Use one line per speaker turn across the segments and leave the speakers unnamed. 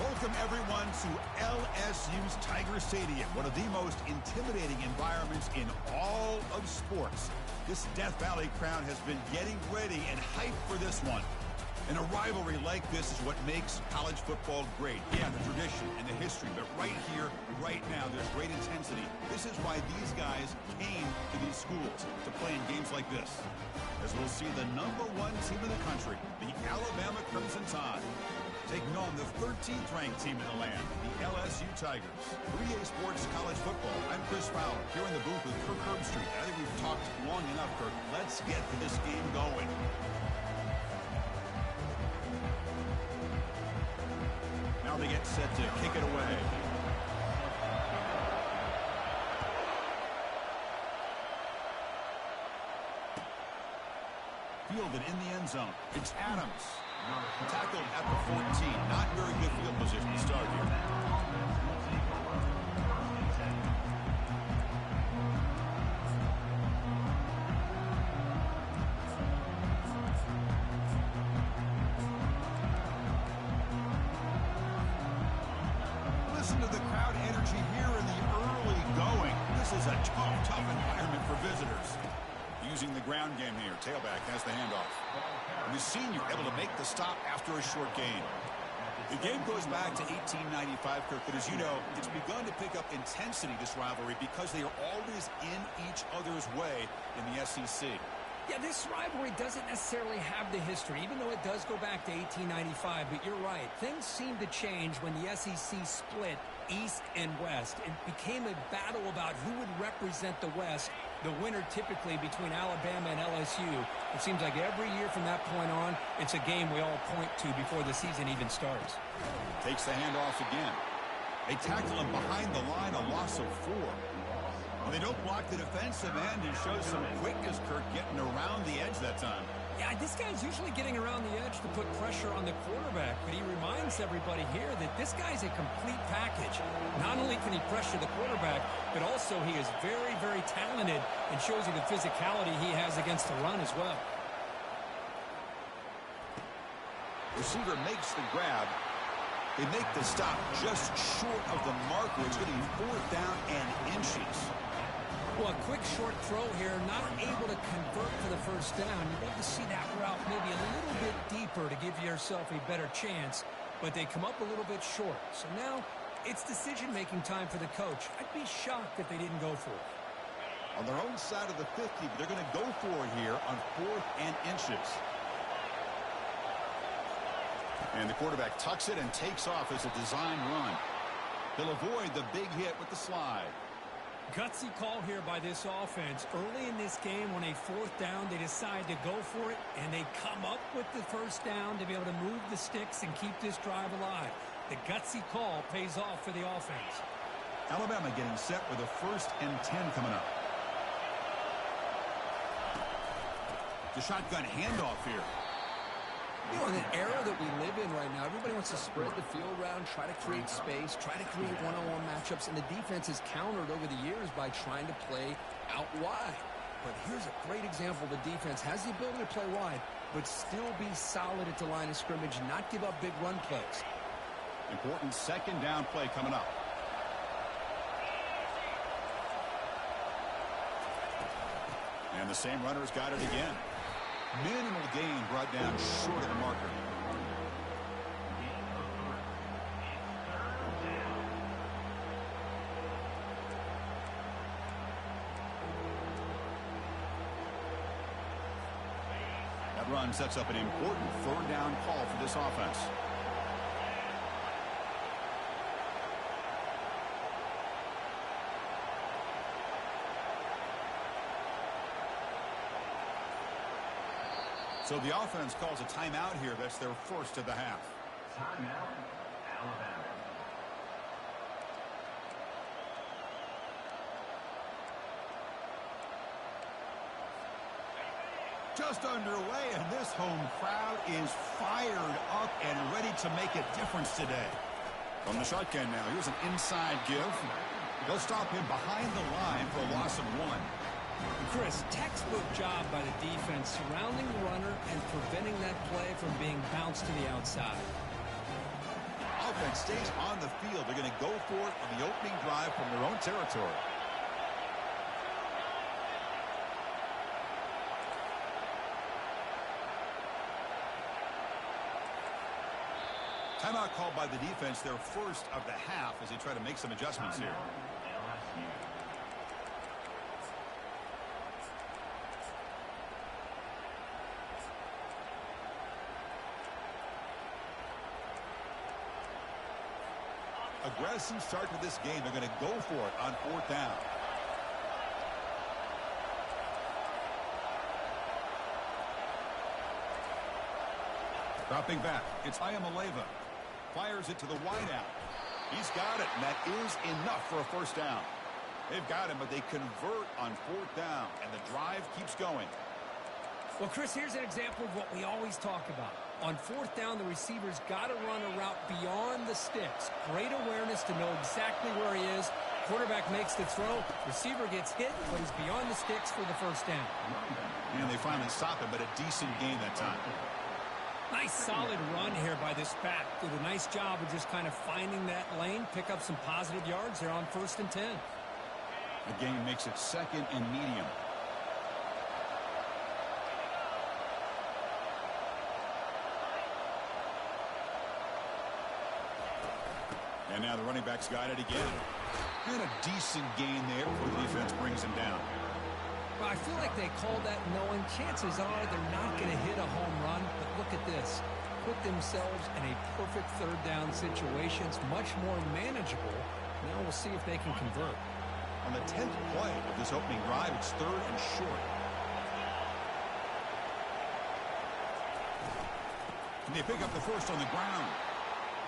Welcome, everyone, to LSU's Tiger Stadium, one of the most intimidating environments in all of sports. This Death Valley crowd has been getting ready and hyped for this one. And a rivalry like this is what makes college football great. Yeah, the tradition and the history, but right here, right now, there's great intensity. This is why these guys came to these schools to play in games like this. As we'll see the #1 team in the country, the Alabama Crimson Tide, taking on the 13th ranked team in the land, the LSU Tigers. 3A Sports College Football. I'm Chris Fowler, here in the booth with Kirk Herbstreit. I think we've talked long enough, Kirk. Let's get this game going. Now they get set to kick it away. Fielded in the end zone. It's Adams. Tackled at the 14. Not very good field position to start here. Listen to the crowd energy here in the early going. This is a tough environment for visitors. Using the ground game here. Tailback has the handoff. And the senior able to make the stop after a short gain. The game goes back to 1895, Kirk, but as you know, it's begun to pick up intensity, this rivalry, because they are always in each other's way in the SEC.
Yeah, this rivalry doesn't necessarily have the history, even though it does go back to 1895, but you're right. Things seem to change when the SEC split East and West. It became a battle about who would represent the West, the winner typically between Alabama and LSU. It seems like every year from that point on, it's a game we all point to before the season even starts.
Takes the handoff again. They tackle him behind the line, a loss of 4. Well, they don't block the defensive end and show some quickness, Kirk, getting around the edge that time.
Yeah, this guy's usually getting around the edge to put pressure on the quarterback, but he reminds everybody here that this guy's a complete package. Not only can he pressure the quarterback, but also he is very talented and shows you the physicality he has against the run as well.
Receiver makes the grab. They make the stop just short of the marker. It's going to be 4th down and inches.
Well, a quick short throw here, not able to convert for the first down. You'd love to see that route maybe a little bit deeper to give yourself a better chance, but they come up a little bit short. So now it's decision-making time for the coach. I'd be shocked if they didn't go for it.
On their own side of the 50, but they're going to go for it here on 4th and inches. And the quarterback tucks it and takes off as a design run. He'll avoid the big hit with the slide.
Gutsy call here by this offense. Early in this game, on a 4th down, they decide to go for it, and they come up with the first down to be able to move the sticks and keep this drive alive. The gutsy call pays off for the offense.
Alabama getting set with a 1st and 10 coming up. The shotgun handoff here.
You know, in the era that we live in right now, everybody wants to spread the field around, try to create space, try to create one-on-one matchups, and the defense has countered over the years by trying to play out wide. But here's a great example. The defense has the ability to play wide, but still be solid at the line of scrimmage, not give up big run plays.
Important 2nd down play coming up. And the same runner's got it again. Minimal gain brought down short of the marker. That run sets up an important 3rd down call for this offense. So the offense calls a timeout here. That's their 1st of the half.
Timeout, Alabama.
Just underway, and this home crowd is fired up and ready to make a difference today. From the shotgun now, here's an inside give. They'll stop him behind the line for a loss of 1.
Chris, textbook job by the defense surrounding the runner and preventing that play from being bounced to the outside.
offense stays on the field, they're going to go for it on the opening drive from their own territory. Timeout called by the defense, their first of the half, as they try to make some adjustments here. Aggressive start to this game. They're going to go for it on 4th down. Dropping back, it's Ayamaleva. Fires it to the wideout. He's got it, and that is enough for a first down. They've got him, but they convert on 4th down, and the drive keeps going.
Well, Chris, here's an example of what we always talk about. On 4th down, the receiver's got to run a route beyond the sticks. Great awareness to know exactly where he is. Quarterback makes the throw. Receiver gets hit, but he's beyond the sticks for the first down.
And they finally stop him, but a decent gain that time.
Nice solid run here by this back. Did a nice job of just kind of finding that lane, pick up some positive yards there on 1st and 10.
The gain makes it 2nd and medium. And now the running back's got it again. And a decent gain there before the defense brings him down.
Well, I feel like they called that knowing chances are they're not going to hit a home run. But look at this. Put themselves in a perfect 3rd down situation. It's much more manageable. Now we'll see if they can convert.
On the 10th play of this opening drive, it's 3rd and short. And they pick up the first on the ground.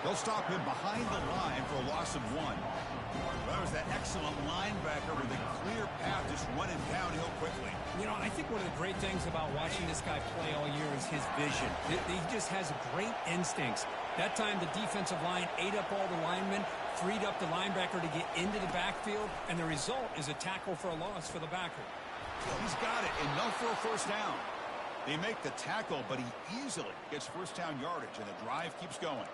They'll stop him behind the line for a loss of 1. Well, that was that excellent linebacker with a clear path just running downhill quickly.
You know, I think one of the great things about watching this guy play all year is his vision. He just has great instincts. That time the defensive line ate up all the linemen, freed up the linebacker to get into the backfield, and the result is a tackle for a loss for the backer.
He's got it. Enough for a first down. They make the tackle, but he easily gets first down yardage, and the drive keeps going.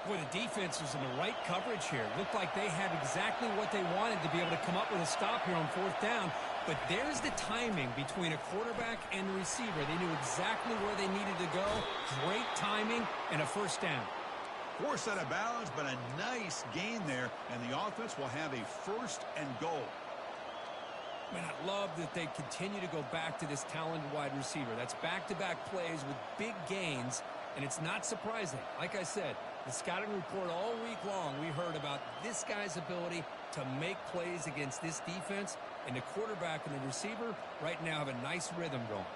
Boy, the defense was in the right coverage here. Looked like they had exactly what they wanted to be able to come up with a stop here on 4th down. But there's the timing between a quarterback and the receiver. They knew exactly where they needed to go. Great timing and a first down.
Forced out of bounds, but a nice gain there. And the offense will have a 1st and goal.
Man, I love that they continue to go back to this talented wide receiver. That's back-to-back plays with big gains. And it's not surprising. Like I said, the scouting report all week long, we heard about this guy's ability to make plays against this defense. And the quarterback and the receiver right now have a nice rhythm going.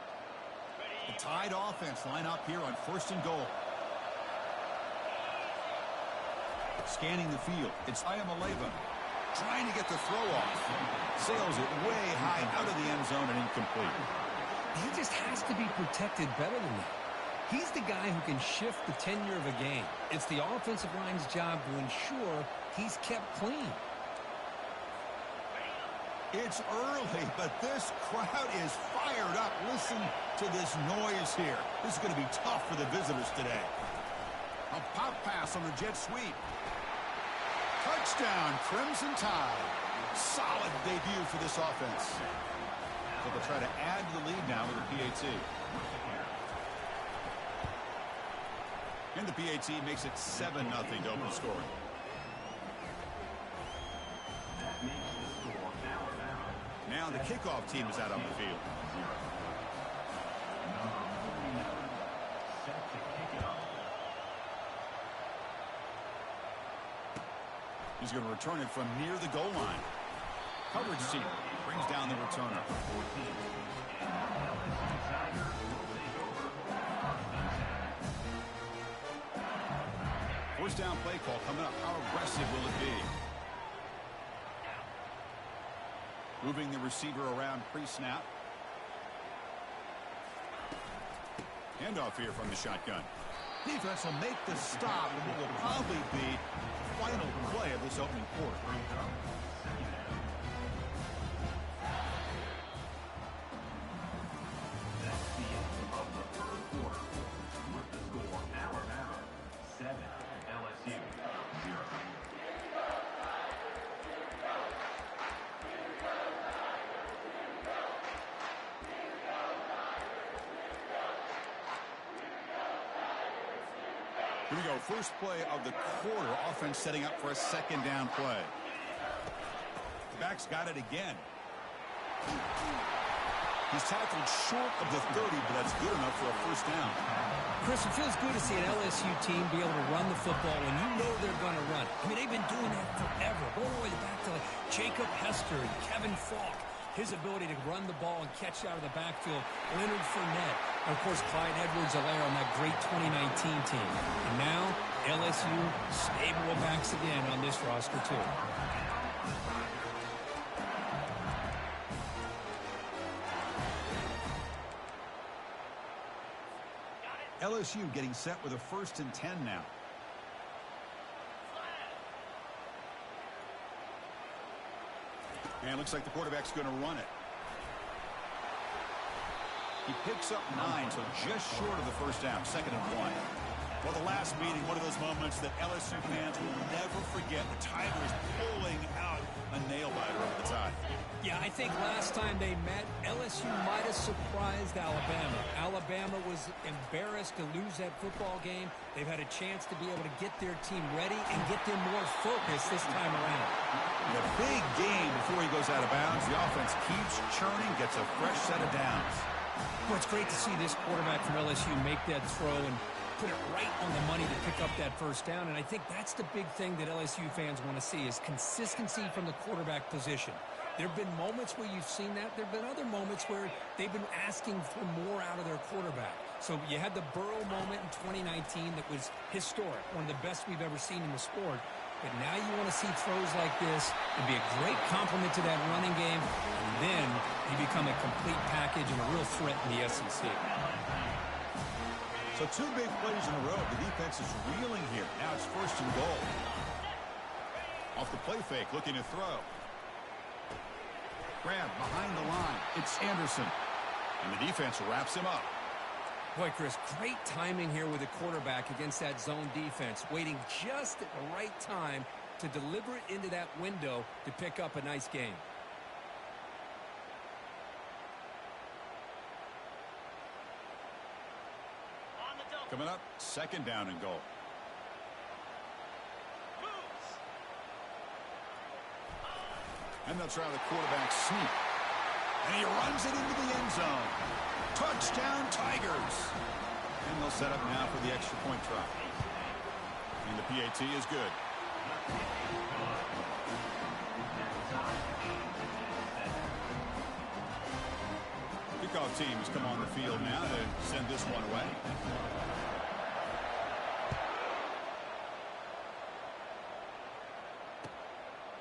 The tied offense line up here on 1st and goal. Scanning the field, it's Ayamaleva. Trying to get the throw off. Sails it way high out of the end zone and incomplete.
He just has to be protected better than that. He's the guy who can shift the tenure of a game. It's the offensive line's job to ensure he's kept clean.
It's early, but this crowd is fired up. Listen to this noise here. This is going to be tough for the visitors today. A pop pass on the jet sweep. Touchdown, Crimson Tide. Solid debut for this offense. So they'll try to add to the lead now with a PAT. And the PAT makes it 7-0 to open scoring. Now the kickoff team is out on the field. He's going to return it from near the goal line. Coverage team brings down the returner. First down play call coming up. How aggressive will it be? Moving the receiver around pre-snap. Handoff here from the shotgun. Defense will make the stop, and it will probably be the final play of this opening quarter. Here we go. First play of the quarter. Offense setting up for a second down play. The back's got it again. He's tackled short of the 30, but that's good enough for a first down.
Chris, it feels good to see an LSU team be able to run the football when you know they're going to run. I mean, they've been doing that forever. Going all the way back to like Jacob Hester and Kevin Falk. His ability to run the ball and catch out of the backfield. Leonard Fournette. And, of course, Clyde Edwards-Helaire on that great 2019 team. And now, LSU stable of backs again on this roster, too.
LSU getting set with a 1st and 10 now. And looks like the quarterback's going to run it. He picks up 9, so just short of the first down, 2nd and 1. Well, the last meeting, one of those moments that LSU fans will never forget. The Tigers pulling out a nail-biter over the tie.
Yeah, I think last time they met, LSU might have surprised Alabama. Alabama was embarrassed to lose that football game. They've had a chance to be able to get their team ready and get them more focused this time around.
A big game before he goes out of bounds. The offense keeps churning, gets a fresh set of downs.
Well, it's great to see this quarterback from LSU make that throw and put it right on the money to pick up that first down. And I think that's the big thing that LSU fans want to see is consistency from the quarterback position. There have been moments where you've seen that. There have been other moments where they've been asking for more out of their quarterback. So you had the Burrow moment in 2019 that was historic, one of the best we've ever seen in the sport. But now you want to see throws like this and be a great complement to that running game, and then you become a complete package and a real threat in the SEC.
So 2 big plays in a row. The defense is reeling here. Now it's 1st and goal. Off the play fake, looking to throw. Grab behind the line. It's Anderson. And the defense wraps him up.
Boy, Chris, great timing here with the quarterback against that zone defense, waiting just at the right time to deliver it into that window to pick up a nice game.
Coming up, 2nd down and goal. And they'll try the quarterback sneak. And he runs it into the end zone. Touchdown, Tigers. And they'll set up now for the extra point try. And the PAT is good. Kickoff teams come on the field now to send this one away.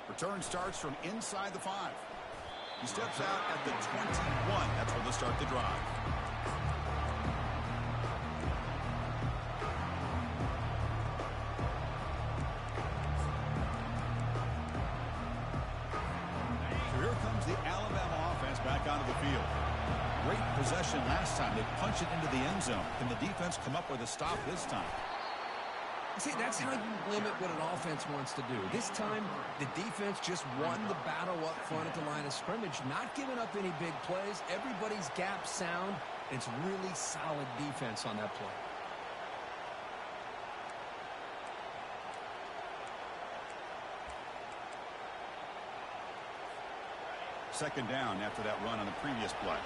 Return starts from inside the 5. He steps out at the 21. That's where they'll start the drive. So here comes the Alabama offense back onto the field. Great possession last time. They punch it into the end zone. Can the defense come up with a stop this time?
See, that's how you limit what an offense wants to do. This time, the defense just won the battle up front at the line of scrimmage, not giving up any big plays. Everybody's gap sound. It's really solid defense on that play.
Second down after that run on the previous play.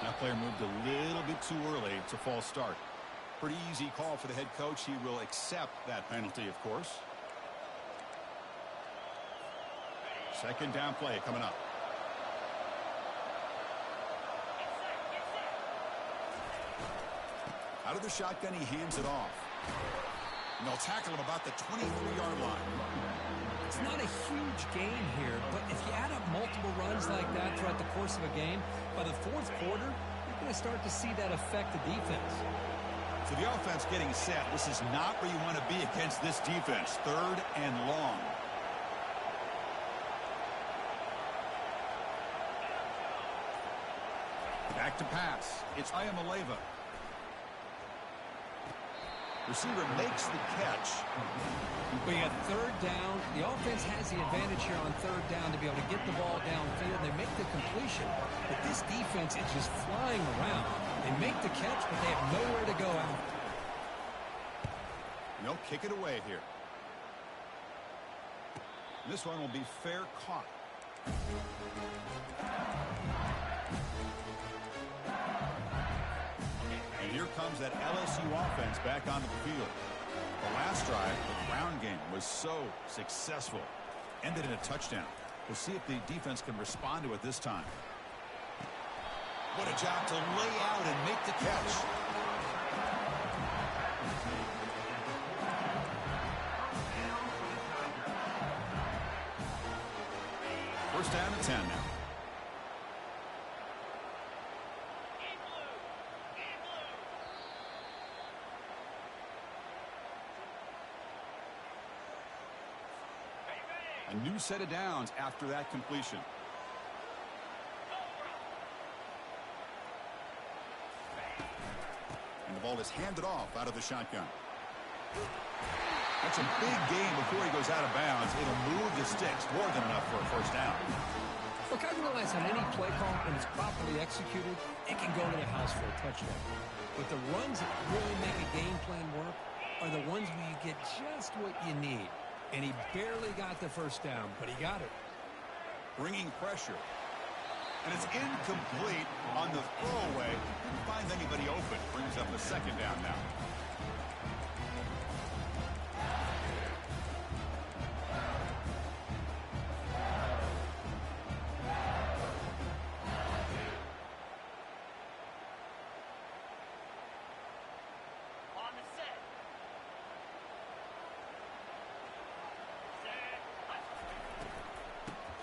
That player moved a little bit too early. It's a false start. Pretty easy call for the head coach. He will accept that penalty, of course. Second down play coming up. Out of the shotgun, he hands it off. And they'll tackle him about the 23-yard line.
It's not a huge gain here, but if you add up multiple runs like that throughout the course of a game, by the 4th quarter, you're going to start to see that affect the defense.
So the offense getting set. This is not where you want to be against this defense. 3rd and long. Back to pass. It's Ayamaleva. Receiver makes the catch.
We got third down. The offense has the advantage here on third down to be able to get the ball downfield. They make the completion, but this defense is just flying around. They make the catch, but they have nowhere to go after.
They'll kick it away here. This one will be fair caught. And here comes that LSU offense back onto the field. The last drive, the ground game, was so successful. Ended in a touchdown. We'll see if the defense can respond to it this time. What a job to lay out and make the catch. First down and 10 now. A new set of downs after that completion. And the ball is handed off out of the shotgun. That's a big gain before he goes out of bounds. It'll move the sticks more than enough for a first down.
Look, I realize on any play call, when it's properly executed, it can go to the house for a touchdown. But the runs that really make a game plan work are the ones where you get just what you need. And he barely got the first down, but he got it.
Bringing pressure. And it's incomplete on the throwaway. Didn't find anybody open. Brings up a second down now.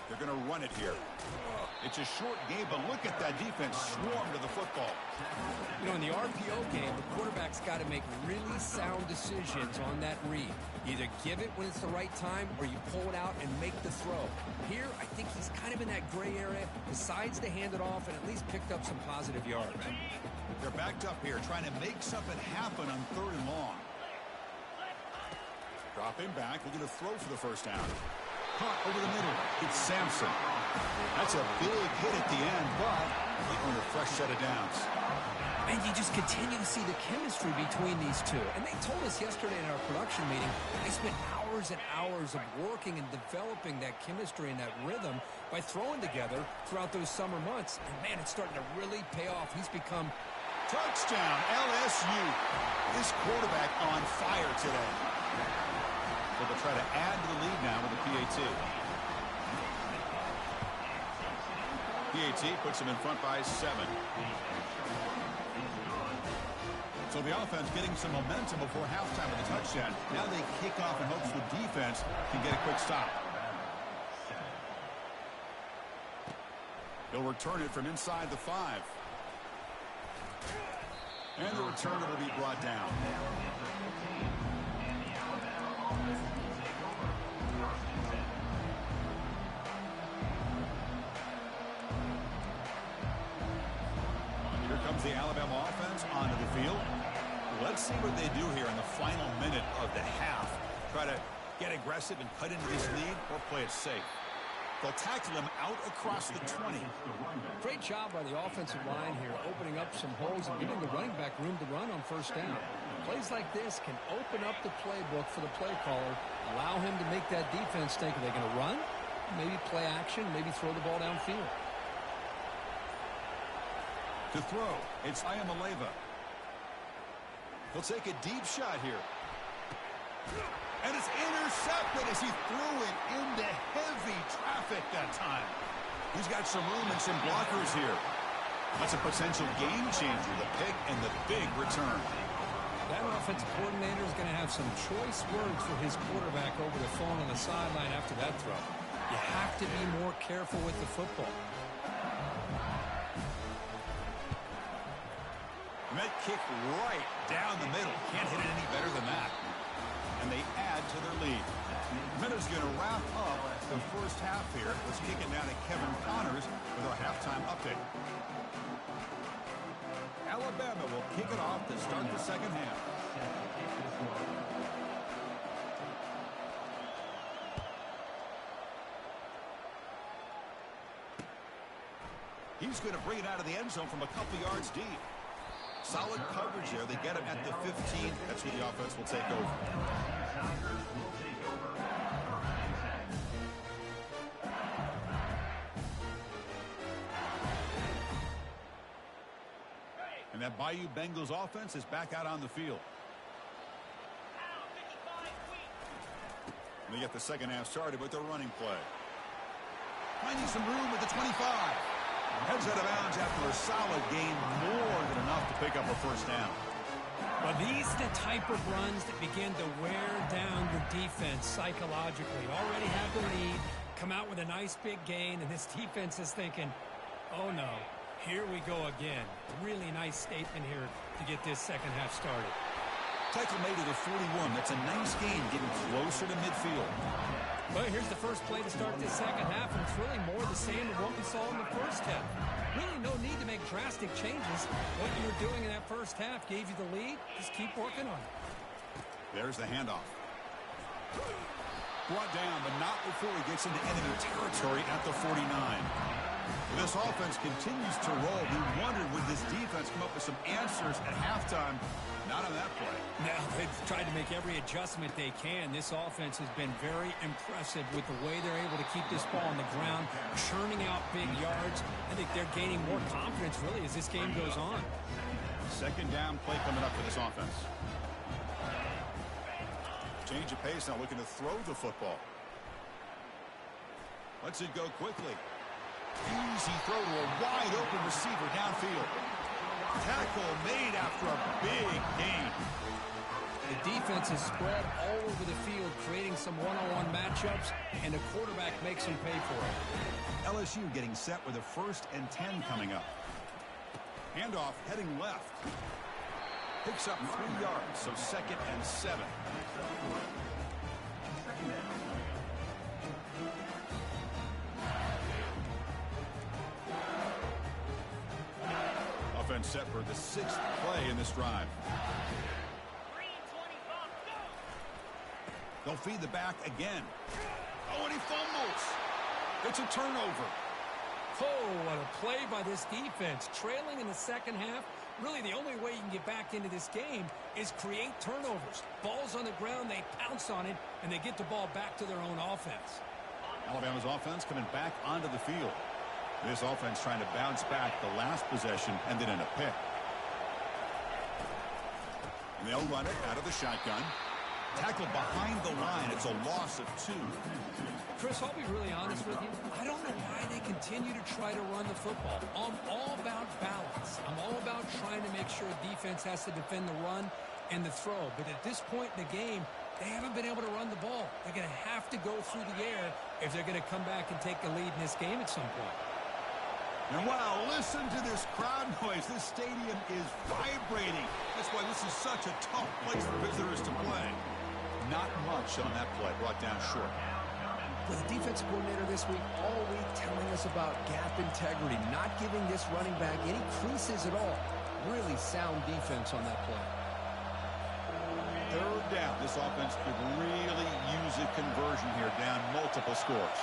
They're going to run it here. It's a short game, but look at that defense swarm to the football.
You know, in the RPO game, the quarterback's got to make really sound decisions on that read. Either give it when it's the right time or you pull it out and make the throw. Here, I think he's kind of in that gray area, decides to hand it off and at least picked up some positive yards.
They're backed up here, trying to make something happen on third and long. Drop him back, looking to throw for the first down. Caught over the middle. It's Sampson. That's a big hit at the end, but they earn a fresh set of downs.
And you just continue to see the chemistry between these two. And they told us yesterday in our production meeting, they spent hours and hours of working and developing that chemistry and that rhythm by throwing together throughout those summer months. And, man, it's starting to really pay off. He's become...
Touchdown, LSU. This quarterback on fire today. So they'll try to add to the lead now with the PAT. PAT puts them in front by 7. So the offense getting some momentum before halftime with a touchdown. Now they kick off in hopes the defense can get a quick stop. They'll return it from inside the 5. And the returner will be brought down. Here comes the Alabama offense onto the field. Let's see what they do here in the final minute of the half. Try to get aggressive and cut into this lead or play it safe. They'll tackle him out across the 20.
Great job by the offensive line here, opening up some holes and giving the running back room to run on first down. Plays like this can open up the playbook for the play caller, allow him to make that defense think, are they going to run? Maybe play action, maybe throw the ball downfield.
To throw, it's Ayamaleva. He'll take a deep shot here. And it's intercepted as he threw it into heavy traffic that time. He's got some room and some blockers here. That's a potential game changer, the pick and the big return.
That offensive coordinator is going to have some choice words for his quarterback over the phone on the sideline after that throw. You have to be more careful with the football.
Met kick right down the middle. Can't hit it any better than that. And they add to their lead. Minutes going to wrap up the first half here. Let's kick it down to Kevin Connors with our halftime update. Alabama will kick it off to start the second half. He's going to bring it out of the end zone from a couple yards deep. Solid coverage there. They get him at the 15. That's where the offense will take over. And that Bayou Bengals offense is back out on the field. And they get the second half started with their running play. Finding some room at the 25. Heads out of bounds after a solid gain, more than enough to pick up a first down.
Well, these are the type of runs that begin to wear down the defense psychologically. Already have the lead, come out with a nice big gain, and this defense is thinking, oh no, here we go again. Really nice statement here to get this second half started.
Tackle made to the 41. That's a nice gain, getting closer to midfield.
Well, here's the first play to start this second half, and it's really more the same of what we saw in the first half. Really no need to make drastic changes. What you were doing in that first half gave you the lead. Just keep working on it.
There's the handoff. Brought down, but not before he gets into enemy territory at the 49. This offense continues to roll. We wondered, would this defense come up with some answers at halftime? Not on that play.
Now, they've tried to make every adjustment they can. This offense has been very impressive with the way they're able to keep this ball on the ground, churning out big yards. I think they're gaining more confidence, really, as this game goes on.
Second down play coming up for this offense. Change of pace now, looking to throw the football. Lets it go quickly. Easy throw to a wide-open receiver downfield. Tackle made after a big gain.
The defense is spread all over the field, creating some one-on-one matchups, and the quarterback makes him pay for it.
LSU getting set with a 1st and 10 coming up. Handoff heading left. Picks up 3 yards, so 2nd and 7. Offense set for the 6th play in this drive. They'll feed the back again. Oh, and he fumbles. It's a turnover.
Oh, what a play by this defense. Trailing in the second half, really the only way you can get back into this game is create turnovers. Ball's on the ground, they pounce on it, and they get the ball back to their own offense.
Alabama's offense coming back onto the field. This offense trying to bounce back the last possession and then in a pick. And they'll run it out of the shotgun. Tackle behind the line. It's a loss of 2.
Chris, I'll be really honest with you. I don't know why they continue to try to run the football. I'm all about balance. I'm all about trying to make sure defense has to defend the run and the throw. But at this point in the game, they haven't been able to run the ball. They're going to have to go through the air if they're going to come back and take the lead in this game at some point.
And wow, listen to this crowd noise. This stadium is vibrating. That's why this is such a tough place for visitors to play. Not much on that play, brought down short.
With the defensive coordinator this week, all week telling us about gap integrity, not giving this running back any creases at all. Really sound defense on that play.
3rd down. This offense could really use a conversion here, down multiple scores.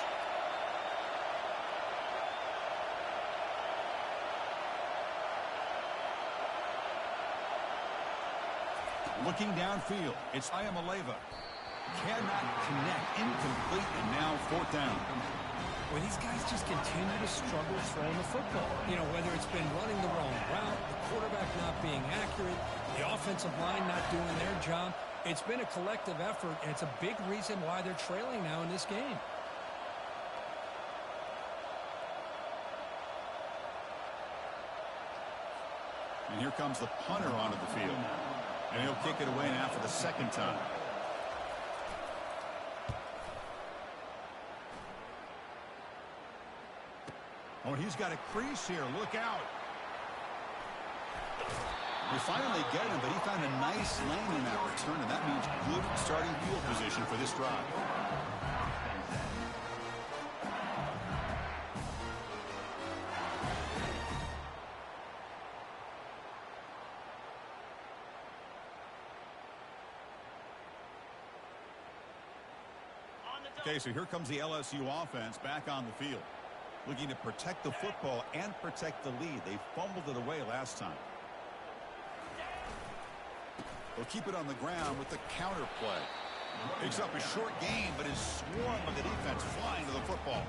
Looking downfield, it's Ayamaleva. Cannot connect, incomplete, and now 4th down.
Well, these guys just continue to struggle throwing the football. You know, whether it's been running the wrong route, the quarterback not being accurate, the offensive line not doing their job. It's been a collective effort, and it's a big reason why they're trailing now in this game.
And here comes the punter onto the field. And he'll kick it away now for the 2nd time. Oh, and he's got a crease here. Look out. We finally get him, but he found a nice lane in that return, and that means good starting field position for this drive. Okay, so here comes the LSU offense back on the field, looking to protect the football and protect the lead. They fumbled it away last time. They'll keep it on the ground with the counter play. Picks up a short gain, but is swarmed by the defense flying to the football.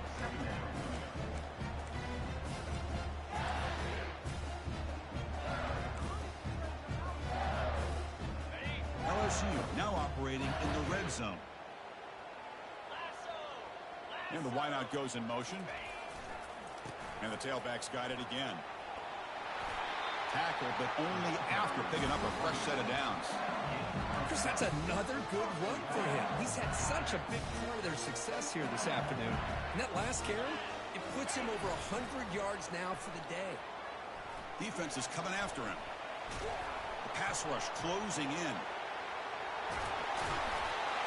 LSU now operating in the red zone. And the wideout goes in motion. And the tailback's got it again. Tackle, but only after picking up a fresh set of downs.
Chris, that's another good run for him. He's had such a big part of their success here this afternoon. And that last carry, it puts him over 100 yards now for the day.
Defense is coming after him. The pass rush closing in.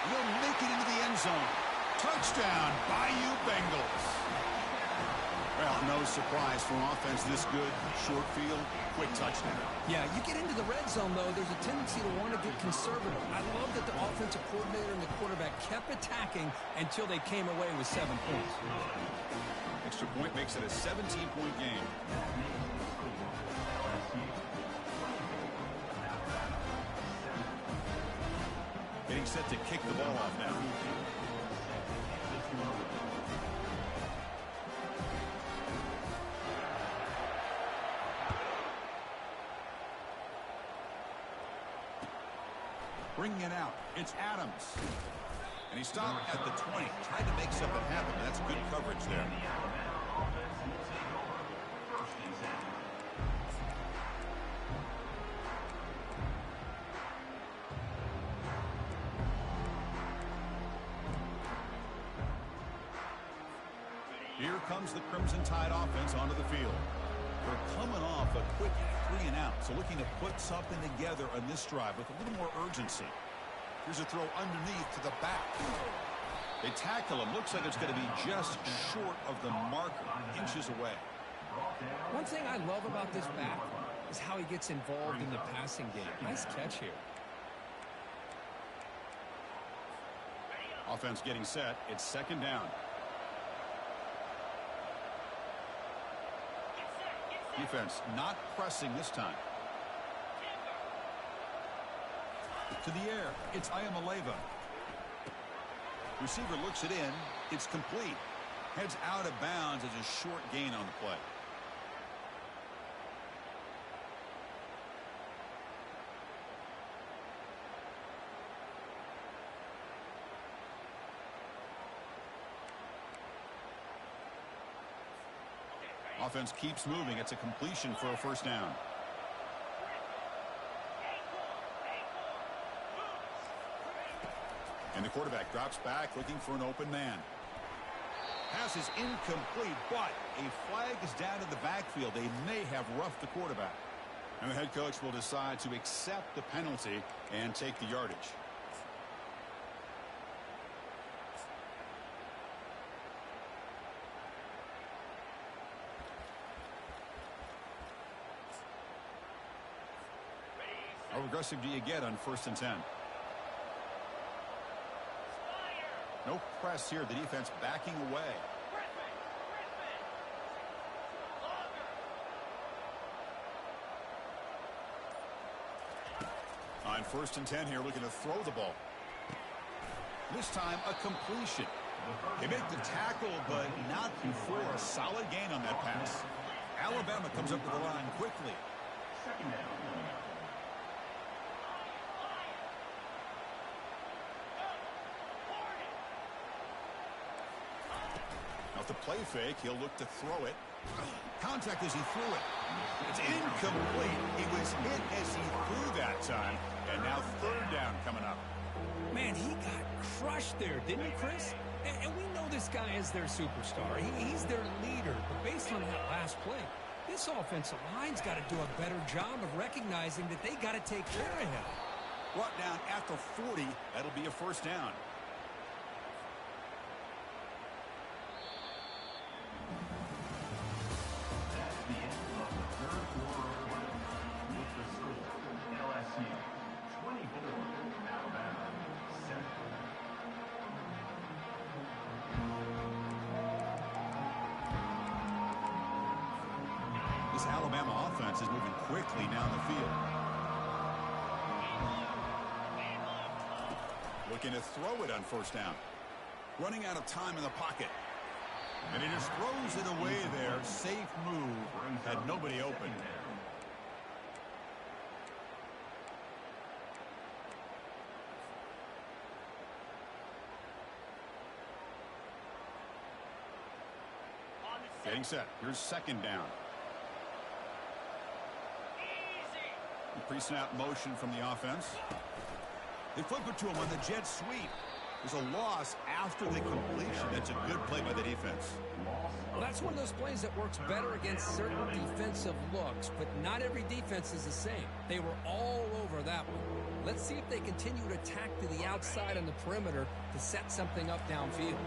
He'll make it into the end zone. Touchdown, Bayou Bengals. Well, no surprise for an offense this good. Short field, quick touchdown.
Yeah, you get into the red zone, though, there's a tendency to want to get conservative. I love that the offensive coordinator and the quarterback kept attacking until they came away with 7 points.
Extra point makes it a 17-point game. Getting set to kick the ball off now. Bringing it out, it's Adams. And he stopped at the 20, tried to make something happen. That's good coverage there. Here comes the Crimson Tide offense onto the field. They're coming off a quick 3 and out, so looking to put something together on this drive with a little more urgency. Here's a throw underneath to the back. They tackle him. Looks like it's going to be just short of the marker, inches away.
One thing I love about this back is how he gets involved in the passing game. Nice catch here.
Offense getting set. It's second down. Defense not pressing this time. To the air, it's Ayamaleva. Receiver looks it in. It's complete. Heads out of bounds as a short gain on the play. Offense keeps moving. It's a completion for a first down. And the quarterback drops back looking for an open man. Pass is incomplete, but a flag is down in the backfield. They may have roughed the quarterback. And the head coach will decide to accept the penalty and take the yardage. How aggressive do you get on 1st and 10? No press here. The defense backing away. On 1st and 10 here, looking to throw the ball. This time, a completion. They make the tackle, but not before a solid gain on that pass. Alabama comes up to the line quickly.
Second down.
Off the play fake, he'll look to throw it. Contact as he threw it. It's incomplete. He was hit as he threw that time. And now 3rd down coming up.
Man, he got crushed there, didn't he, Chris? And we know this guy is their superstar. He's their leader. But based on that last play, this offensive line's got to do a better job of recognizing that they got to take care of him.
Brought down at the 40. That'll be a first down.
That's the end of the third quarter with the score. LSU 24, Alabama 7.
This Alabama offense is moving quickly down the field. Looking to throw it on first down. Running out of time in the pocket. And he just throws it away there. Safe move. Had nobody open. Getting set. Here's second down. Pre-snap motion from the offense. They flip it to him on the jet sweep. There's a loss after the completion. That's a good play by the defense.
Well, that's one of those plays that works better against certain defensive looks, but not every defense is the same. They were all over that one. Let's see if they continue to attack to the outside on the perimeter to set something up downfield.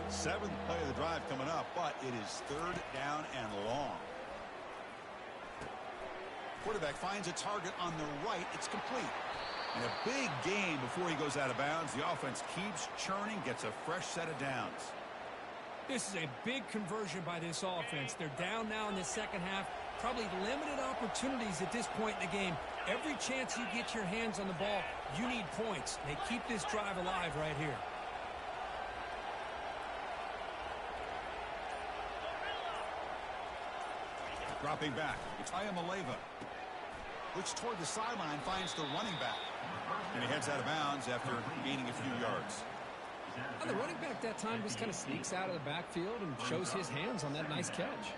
Seventh play of the drive coming up, but it is third down and long. Quarterback finds a target on the right. It's complete. And a big gain before he goes out of bounds. The offense keeps churning, gets a fresh set of downs.
This is a big conversion by this offense. They're down now in the second half. Probably limited opportunities at this point in the game. Every chance you get your hands on the ball, you need points. They keep this drive alive right here.
Dropping back. It's Ayamaleva. Looks toward the sideline, finds the running back. And he heads out of bounds after gaining a few yards.
The running back that time just kind of sneaks out of the backfield and shows his hands on that nice catch.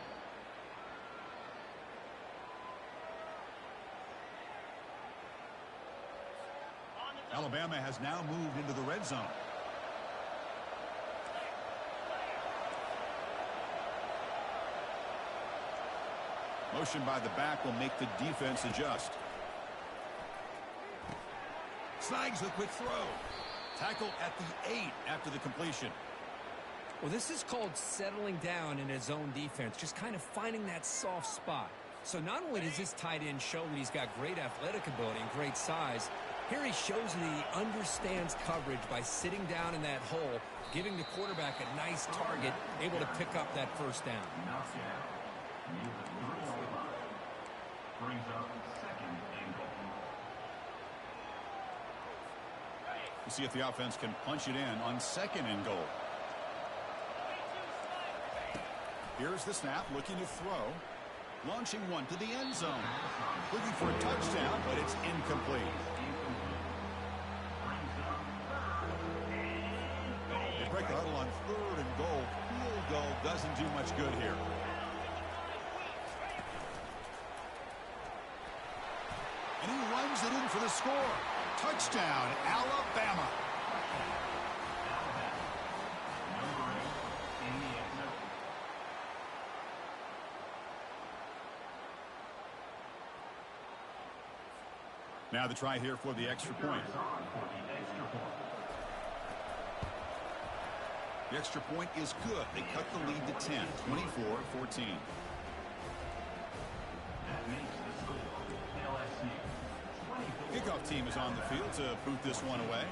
Alabama has now moved into the red zone. Motion by the back will make the defense adjust. Snags the quick throw. Tackle at the 8 after the completion.
Well, this is called settling down in his own defense, just kind of finding that soft spot. So not only does this tight end show that he's got great athletic ability and great size, here he shows that he understands coverage by sitting down in that hole, giving the quarterback a nice target, able to pick up that first down.
Brings up second and goal.
We'll see if the offense can punch it in on second and goal. Here's the snap, looking to throw. Launching one to the end zone. Looking for a touchdown, but it's incomplete. They break the huddle on third and goal. Field goal doesn't do much good here. And he runs it in for the score. Touchdown, Alabama. Now the try here for the extra point. The extra point is good. They cut the lead to 10, 24-14. Kickoff team is on the field to boot this one away.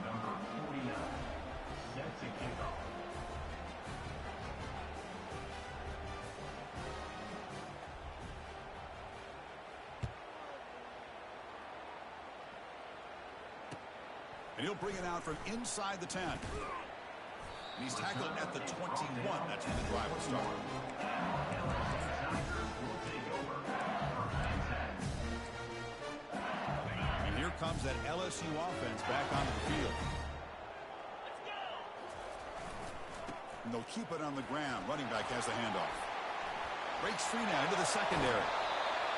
Number 49, set to kick off.
And he'll bring it out from inside the 10. And he's tackled at the 21. That's when the drive will start. And here comes that LSU offense back onto the field. And they'll keep it on the ground. Running back has the handoff. Breaks free now into the secondary.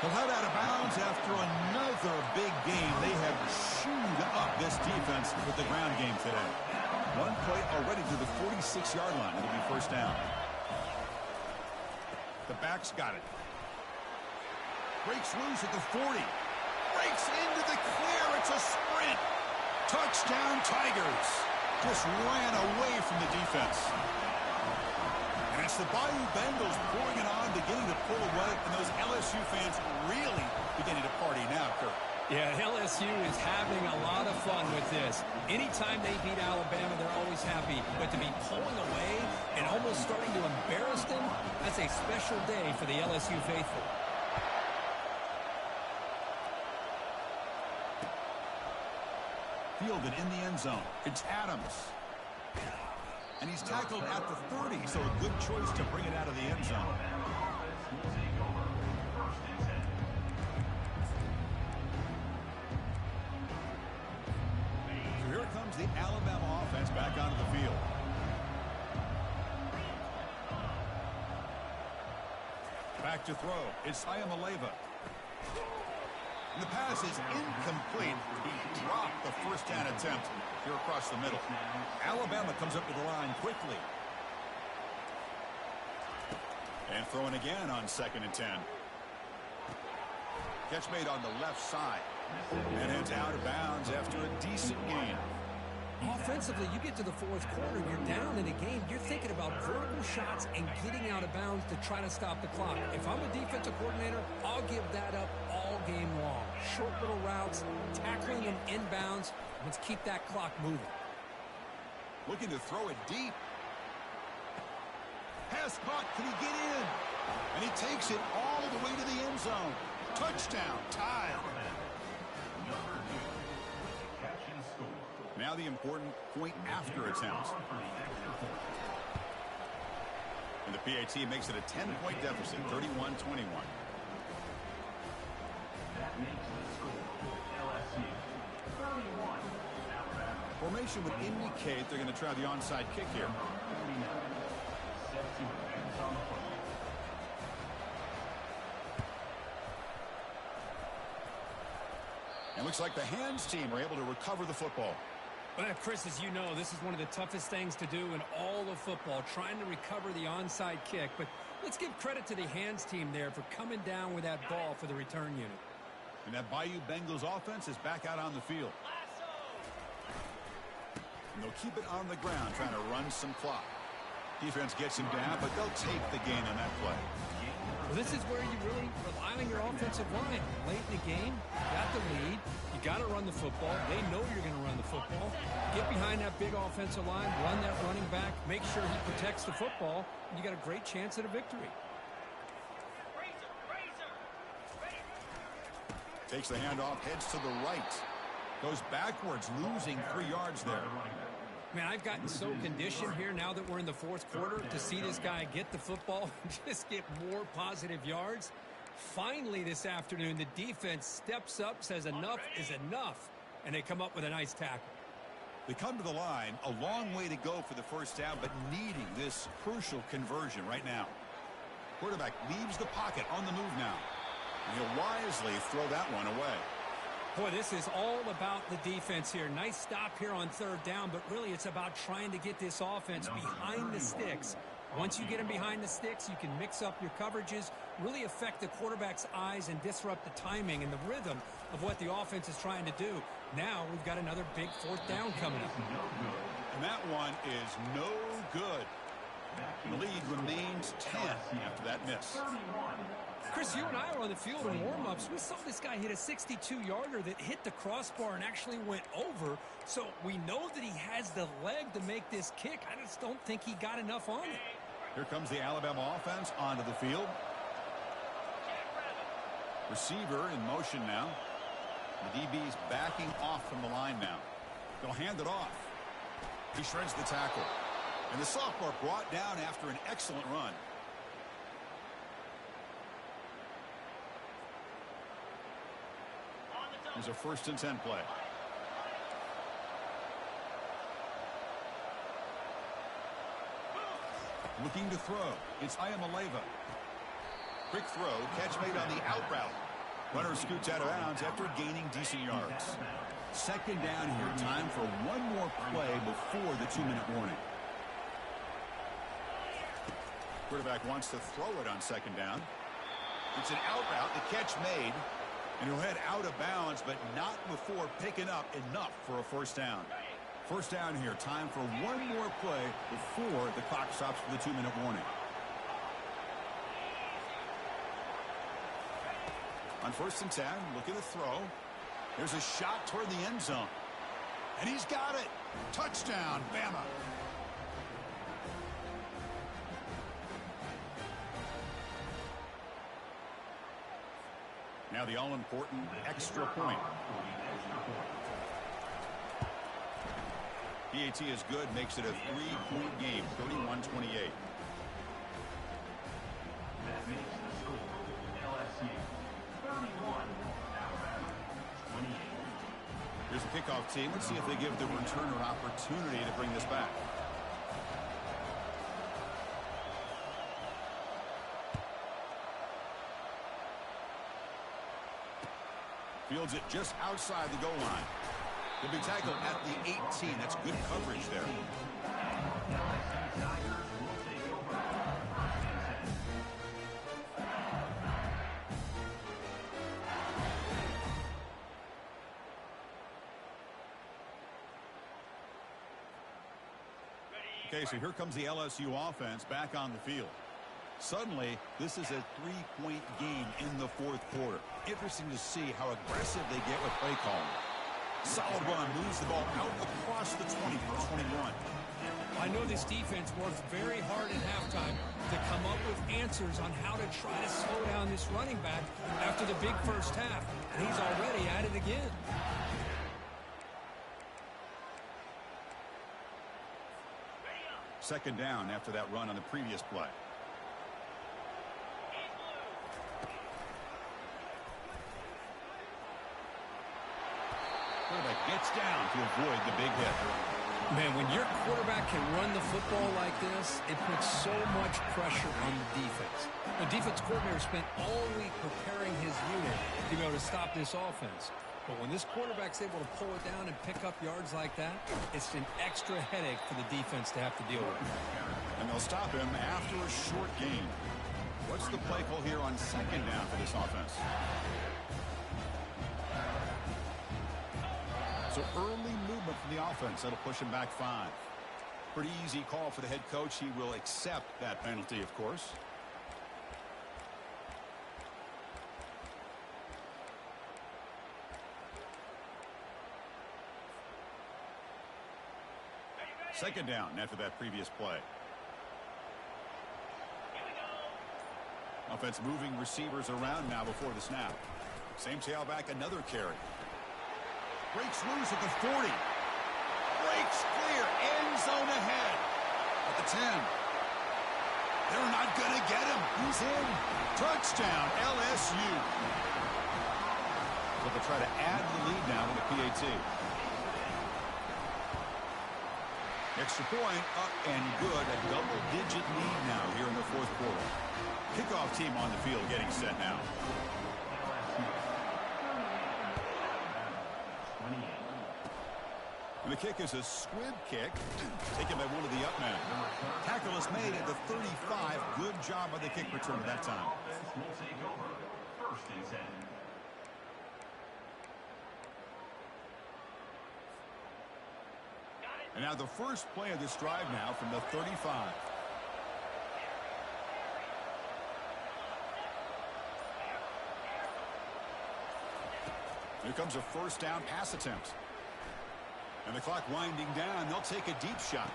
He'll head out of bounds after another big game. They have chewed up this defense with the ground game today. One play already to the 46-yard line. It'll be first down. The back's got it. Breaks loose at the 40. Breaks into the clear. It's a sprint. Touchdown, Tigers. Just ran away from the defense. And it's the Bayou Bengals pouring it on, beginning to pull away, and those LSU fans really beginning to party now, Kirk.
Yeah, LSU is having a lot of fun with this. Anytime they beat Alabama, they're always happy. But to be pulling away and almost starting to embarrass them, that's a special day for the LSU faithful.
Fielded in the end zone. It's Adams. And he's tackled at the 30, so a good choice to bring it out of the end zone. So here comes the Alabama offense back onto the field. Back to throw. It's Ayamaleva. The pass is incomplete. He dropped the first down attempt here across the middle. Alabama comes up to the line quickly. And throwing again on 2nd and 10. Catch made on the left side. And heads out of bounds after a decent gain.
Offensively, you get to the fourth quarter, you're down in a game, you're thinking about vertical shots and getting out of bounds to try to stop the clock. If I'm a defensive coordinator, I'll give that up all game long. Short little routes, tackling them inbounds. Let's keep that clock moving.
Looking to throw it deep. Pass caught. Can he get in? And he takes it all the way to the end zone. Touchdown. Tied. Now the important point after attempt. And the PAT makes it a 10-point deficit, 31-21.
That makes the score LSU 31.
Formation would indicate they're going to try the onside kick here. And looks like the hands team are able to recover the football.
Well, Chris, as you know, this is one of the toughest things to do in all of football, trying to recover the onside kick. But let's give credit to the hands team there for coming down with that ball for the return unit.
And that Bayou Bengals offense is back out on the field. And they'll keep it on the ground, trying to run some clock. Defense gets him down, but they'll take the gain on that play.
Well, this is where you really rely on your offensive line. Late in the game, you got the lead. You got to run the football. They know you're going to run the football. Get behind that big offensive line, run that running back, make sure he protects the football, and you got a great chance at a victory.
Takes the handoff, heads to the right. Goes backwards, losing 3 yards there.
Man, I've gotten so conditioned here now that we're in the fourth quarter to see this guy get the football and just get more positive yards. Finally this afternoon, the defense steps up, says enough is enough, and they come up with a nice tackle.
They come to the line, a long way to go for the first down, but needing this crucial conversion right now. Quarterback leaves the pocket on the move now. And he'll wisely throw that one away.
Boy, this is all about the defense here. Nice stop here on 3rd down, but really it's about trying to get this offense behind the sticks. Once you get them behind the sticks, you can mix up your coverages, really affect the quarterback's eyes and disrupt the timing and the rhythm of what the offense is trying to do. Now we've got another big 4th down coming up.
And that one is no good. The lead remains 10 after that miss.
Chris, you and I were on the field in warm-ups. We saw this guy hit a 62-yarder that hit the crossbar and actually went over. So we know that he has the leg to make this kick. I just don't think he got enough on it.
Here comes the Alabama offense onto the field. Receiver in motion now. The DB's backing off from the line now. They'll hand it off. He shreds the tackle. And the sophomore brought down after an excellent run. Here's a 1st and 10 play. Looking to throw. It's Ayamaleva. Quick throw. Catch made on the out route. Runner scoots out of bounds after gaining decent yards. 2nd down here. Time for one more play before the 2-minute warning. Quarterback wants to throw it on 2nd down. It's an out route. The catch made. And he'll head out of bounds, but not before picking up enough for a 1st down. 1st down here. Time for one more play before the clock stops for the 2-minute warning. On 1st and 10, looking to throw. There's a shot toward the end zone. And he's got it. Touchdown, Bama. Now the all-important extra point. PAT is good, makes it a 3-point game, 31-28.
That makes the score LSU 31, Alabama 28.
Here's the kickoff team. Let's see if they give the returner an opportunity to bring this back. Fields it just outside the goal line. He'll be tackled at the 18. That's good coverage there.
LSU Tigers will take over first and 10.
Okay, so here comes the LSU offense back on the field. Suddenly, this is a 3-point game in the fourth quarter. Interesting to see how aggressive they get with play calling. Solid run, moves the ball out across the 20 for 21.
I know this defense worked very hard at halftime to come up with answers on how to try to slow down this running back after the big first half. And he's already at it again.
Second down after that run on the previous play. Quarterback gets down to avoid the big hit.
Man, when your quarterback can run the football like this, it puts so much pressure on the defense. The defense coordinator spent all week preparing his unit to be able to stop this offense. But when this quarterback's able to pull it down and pick up yards like that, it's an extra headache for the defense to have to deal with.
And they'll stop him after a short gain. What's the play call here on second down for this offense? So early movement from the offense. That'll push him back 5. Pretty easy call for the head coach. He will accept that penalty, of course. Second down after that previous play. Offense moving receivers around now before the snap. Same tailback, another carry. Breaks loose at the 40. Breaks clear. End zone ahead. At the 10. They're not going to get him. He's in. Touchdown, LSU. So they'll try to add the lead now with the PAT. Extra point, up and good. A double-digit lead now here in the fourth quarter. Kickoff team on the field getting set now. And the kick is a squib kick, taken by one of the up men. Tackle is made at the 35. Good job by the kick returner that time.
Will take over first and 10.
And now the first play of this drive now from the 35. Here comes a first down pass attempt. And the clock winding down. They'll take a deep shot.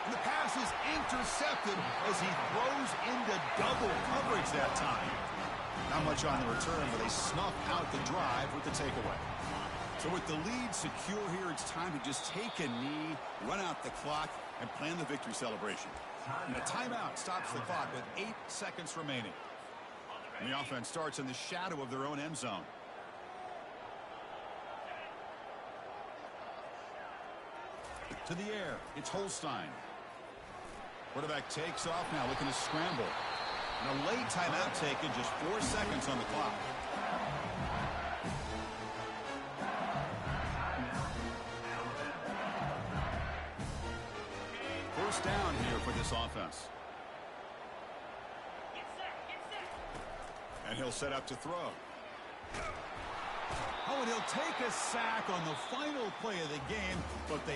And the pass is intercepted as he throws into double coverage that time. Not much on the return, but they snuff out the drive with the takeaway. So with the lead secure here, it's time to just take a knee, run out the clock, and plan the victory celebration. And a timeout stops the clock with 8 seconds remaining. And the offense starts in the shadow of their own end zone. To the air, it's Holstein. Quarterback takes off now, looking to scramble. And a late timeout taken, just 4 seconds on the clock. First down here for this offense. And he'll set up to throw. Oh, and he'll take a sack on the final play of the game, but they